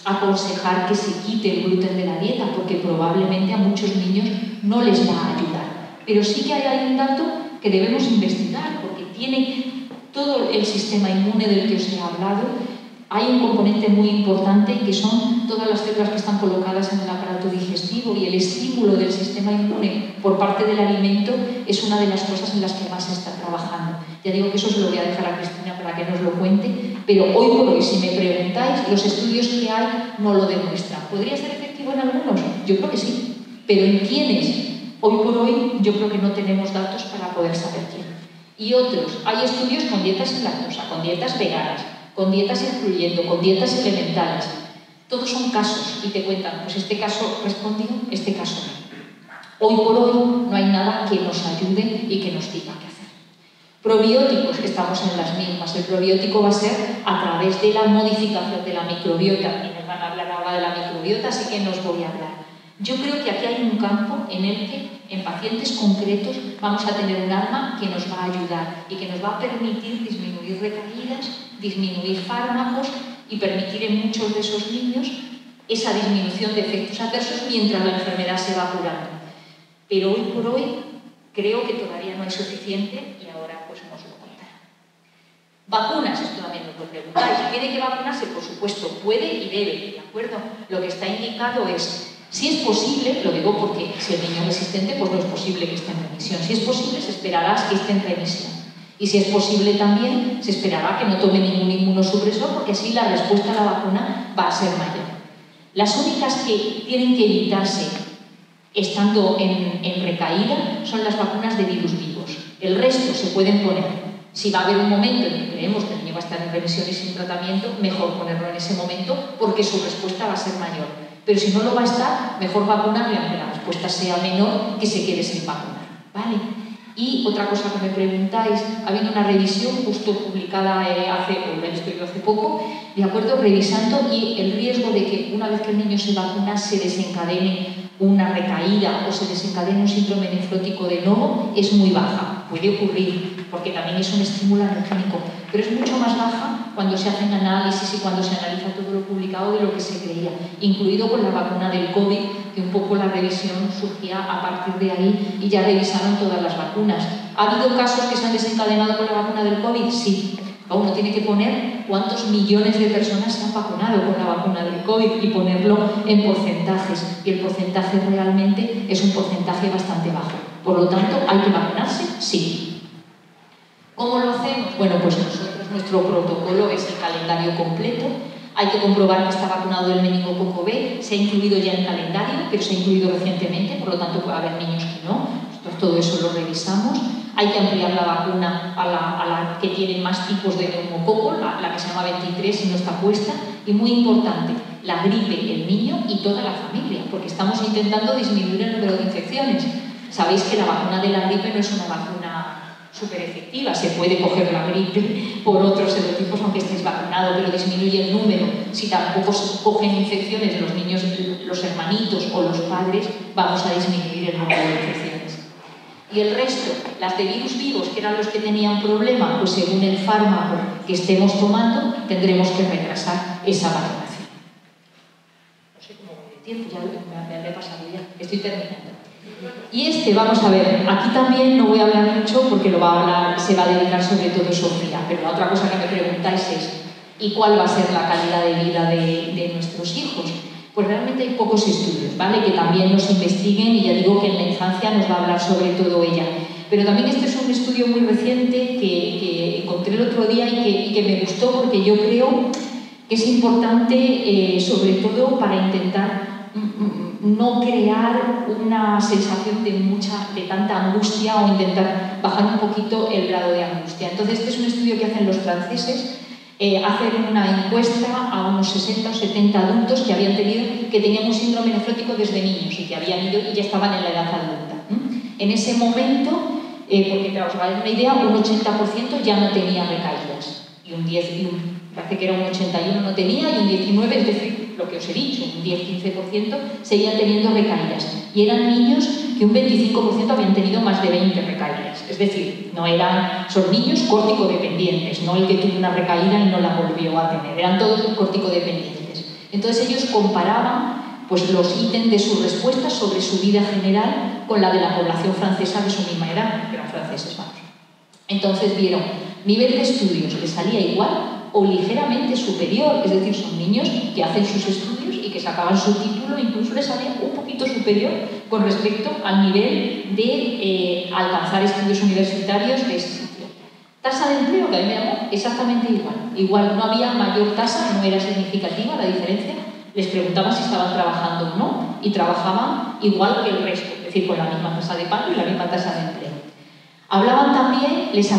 aconsejar que se quite el gluten de la dieta porque probablemente a muchos niños no les va a ayudar. Pero sí que hay un dato que debemos investigar porque tiene todo el sistema inmune del que os he hablado. Hay un componente muy importante que son todas las células que están colocadas en el aparato aparato digestivo y el estímulo del sistema inmune por parte del alimento es una de las cosas en las que más se está trabajando. Ya digo que eso se lo voy a dejar a Cristina para que nos lo cuente, pero hoy por hoy, si me preguntáis, los estudios que hay no lo demuestran. ¿Podría ser efectivo en algunos? Yo creo que sí, pero ¿en quiénes? Hoy por hoy yo creo que no tenemos datos para poder saber quién. Y otros, hay estudios con dietas sin lactosa, con dietas veganas, con dietas incluyendo, con dietas elementales. Todos son casos y te cuentan, pues este caso respondió, este caso no. Hoy por hoy no hay nada que nos ayude y que nos diga qué hacer. Probióticos, estamos en las mismas. El probiótico va a ser a través de la modificación de la microbiota. Y nos van a hablar ahora de la microbiota, así que no os voy a hablar. Yo creo que aquí hay un campo en el que en pacientes concretos vamos a tener un arma que nos va a ayudar y que nos va a permitir disminuir recaídas, disminuir fármacos y permitir en muchos de esos niños esa disminución de efectos adversos mientras la enfermedad se va curando. Pero hoy por hoy creo que todavía no es suficiente y ahora pues nos lo contará. Vacunas, esto también nos lo preguntáis. ¿Tiene que vacunarse? Por supuesto, puede y debe, ¿de acuerdo? Lo que está indicado es, si es posible, lo digo porque si el niño es resistente, pues no es posible que esté en remisión. Si es posible, se esperará que esté en remisión. Y si es posible también, se esperará que no tome ningún inmunosupresor, porque así la respuesta a la vacuna va a ser mayor. Las únicas que tienen que evitarse estando en recaída son las vacunas de virus vivos. El resto se pueden poner. Si va a haber un momento en que creemos que el niño va a estar en remisión y sin tratamiento, mejor ponerlo en ese momento porque su respuesta va a ser mayor. Pero si no lo va a estar, mejor vacunarle aunque la respuesta sea menor que se quede sin vacunar, ¿vale? Y otra cosa que me preguntáis, ha habido una revisión justo publicada hace poco, de acuerdo, revisando y el riesgo de que una vez que el niño se vacuna se desencadene una recaída o se desencadene un síndrome nefrótico de nuevo es muy baja. Puede ocurrir, porque también es un estímulo alergénico, pero es mucho más baja cuando se hacen análisis y cuando se analiza todo lo publicado de lo que se creía, incluido con la vacuna del COVID, que un poco la revisión surgía a partir de ahí y ya revisaron todas las vacunas. ¿Ha habido casos que se han desencadenado con la vacuna del COVID? Sí. Uno tiene que poner cuántos millones de personas se han vacunado con la vacuna del COVID y ponerlo en porcentajes. Y el porcentaje realmente es un porcentaje bastante bajo. Por lo tanto, ¿hay que vacunarse? Sí. ¿Cómo lo hacemos? Bueno, pues nuestro protocolo es el calendario completo. Hay que comprobar que está vacunado del meningococo B. Se ha incluido ya en el calendario, pero se ha incluido recientemente, por lo tanto puede haber niños que no. Nosotros todo eso lo revisamos. Hay que ampliar la vacuna a la que tiene más tipos de neumococo, la que se llama 23 y no está puesta. Y muy importante, la gripe, el niño y toda la familia, porque estamos intentando disminuir el número de infecciones. Sabéis que la vacuna de la gripe no es una vacuna súper efectiva, se puede coger la gripe por otros serotipos aunque estéis vacunado, pero disminuye el número. Si tampoco se cogen infecciones de los niños, los hermanitos o los padres, vamos a disminuir el número de infecciones. Y el resto, las de virus vivos, que eran los que tenían problema, pues según el fármaco que estemos tomando, tendremos que retrasar esa vacunación. No sé cómo voy de tiempo, ya me he pasado ya, estoy terminando. Y vamos a ver, aquí también no voy a hablar mucho porque se va a dedicar sobre todo Sofía, pero la otra cosa que me preguntáis es, ¿y cuál va a ser la calidad de vida de nuestros hijos? Pues realmente hay pocos estudios, ¿vale? Que también nos investiguen y ya digo que en la infancia nos va a hablar sobre todo ella. Pero también este es un estudio muy reciente que encontré el otro día y que me gustó porque yo creo que es importante sobre todo para intentar no crear una sensación de tanta angustia o intentar bajar un poquito el grado de angustia. Entonces este es un estudio que hacen los franceses. Hacen una encuesta a unos 60 o 70 adultos que tenían un síndrome nefrótico desde niños y que habían ido y ya estaban en la edad adulta. En ese momento, porque para os hagáis una idea, un 80% ya no tenía recaídas y parece que era un 81 no tenía y un 19, es decir, lo que os he dicho, un 10-15% seguían teniendo recaídas. Y eran niños que un 25% habían tenido más de 20 recaídas. Es decir, son niños córtico-dependientes, no el que tuvo una recaída y no la volvió a tener. Eran todos córtico-dependientes. Entonces ellos comparaban pues, los ítems de sus respuestas sobre su vida general con la de la población francesa de su misma edad, que eran franceses, vamos. Entonces vieron, nivel de estudios les salía igual o ligeramente superior, es decir, son niños que hacen sus estudios y que sacaban su título título incluso les salía un poquito superior con respecto al nivel de alcanzar estudios universitarios de ese sitio. Tasa de empleo, que a mí me llamó exactamente igual. Igual no había mayor tasa, no era significativa la diferencia. Les preguntaban si estaban trabajando o no y trabajaban igual que el resto, es decir, con la misma tasa de paro y la misma tasa de empleo. Hablaban también, les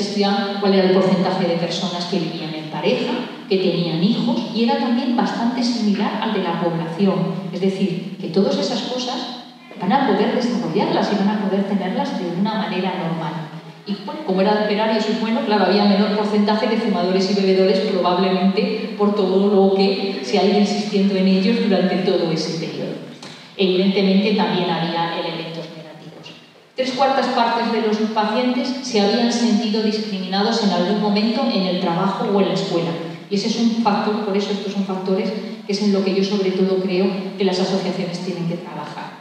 estudiaban cuál era el porcentaje de personas que vivían en pareja, que tenían hijos, y era también bastante similar al de la población. Es decir, que todas esas cosas van a poder desarrollarlas y van a poder tenerlas de una manera normal. Y bueno, como era de esperar y eso es bueno, claro, había menor porcentaje de fumadores y bebedores probablemente por todo lo que se ha ido insistiendo en ellos durante todo ese periodo. Evidentemente también había elementos negativos. 3/4 partes de los pacientes se habían sentido discriminados en algún momento en el trabajo o en la escuela. Y ese es un factor, por eso estos son factores que es en lo que yo sobre todo creo que las asociaciones tienen que trabajar.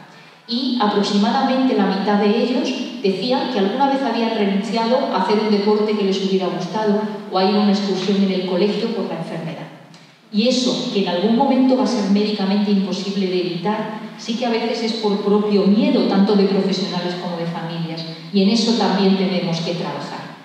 Y aproximadamente la mitad de ellos decían que alguna vez habían renunciado a hacer un deporte que les hubiera gustado o a ir a una excursión en el colegio por la enfermedad. Y eso, que en algún momento va a ser médicamente imposible de evitar, sí que a veces es por propio miedo, tanto de profesionales como de familias. Y en eso también tenemos que trabajar.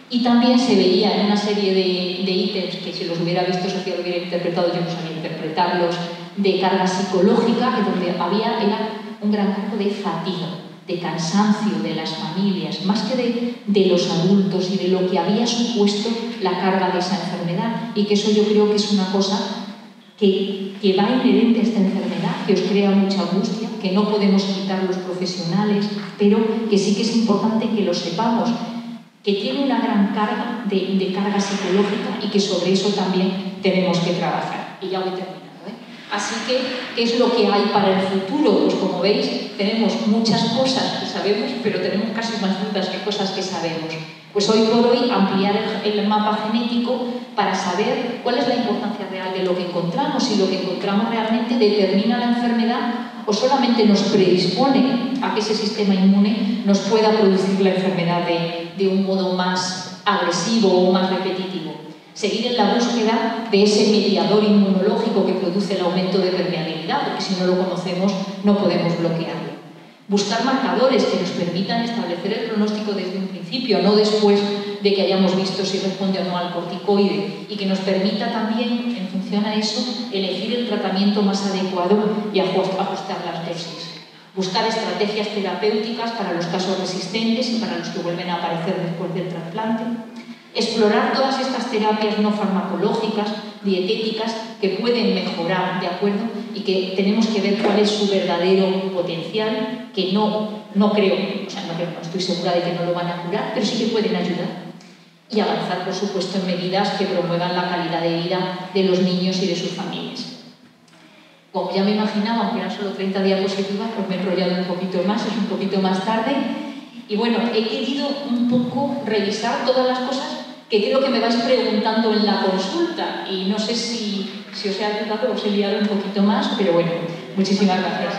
Y también se veía en una serie de ítems que si los hubiera visto Sofía lo hubiera interpretado, yo no sabía interpretarlos, de carga psicológica, que donde era un gran cargo de fatiga, de cansancio de las familias, más que de los adultos y de lo que había supuesto la carga de esa enfermedad. Y que eso yo creo que es una cosa que va inherente a esta enfermedad, que os crea mucha angustia, que no podemos quitar los profesionales, pero que sí que es importante que lo sepamos, que tiene una gran carga de carga psicológica y que sobre eso también tenemos que trabajar. Y ya voy terminando. Así que, ¿qué es lo que hay para el futuro? Pues como veis, tenemos muchas cosas que sabemos, pero tenemos casi más dudas que cosas que sabemos. Pues hoy por hoy ampliar el mapa genético para saber cuál es la importancia real de lo que encontramos, si lo que encontramos realmente determina la enfermedad o solamente nos predispone a que ese sistema inmune nos pueda producir la enfermedad de un modo más agresivo o más repetitivo. Seguir en la búsqueda de ese mediador inmunológico que produce el aumento de permeabilidad, porque si no lo conocemos no podemos bloquearlo. Buscar marcadores que nos permitan establecer el pronóstico desde un principio, no después de que hayamos visto si responde o no al corticoide, y que nos permita también, en función a eso, elegir el tratamiento más adecuado y ajustar las dosis. Buscar estrategias terapéuticas para los casos resistentes y para los que vuelven a aparecer después del trasplante. Explorar todas estas terapias no farmacológicas, dietéticas, que pueden mejorar, ¿de acuerdo? Y que tenemos que ver cuál es su verdadero potencial, que no estoy segura de que no lo van a curar, pero sí que pueden ayudar. Y avanzar, por supuesto, en medidas que promuevan la calidad de vida de los niños y de sus familias. Como ya me imaginaba, aunque eran solo 30 diapositivas, pues me he enrollado un poquito más, es un poquito más tarde. Y bueno, he querido un poco revisar todas las cosas que creo que me vais preguntando en la consulta. Y no sé si os he ayudado o os he liado un poquito más, pero bueno, muchísimas gracias.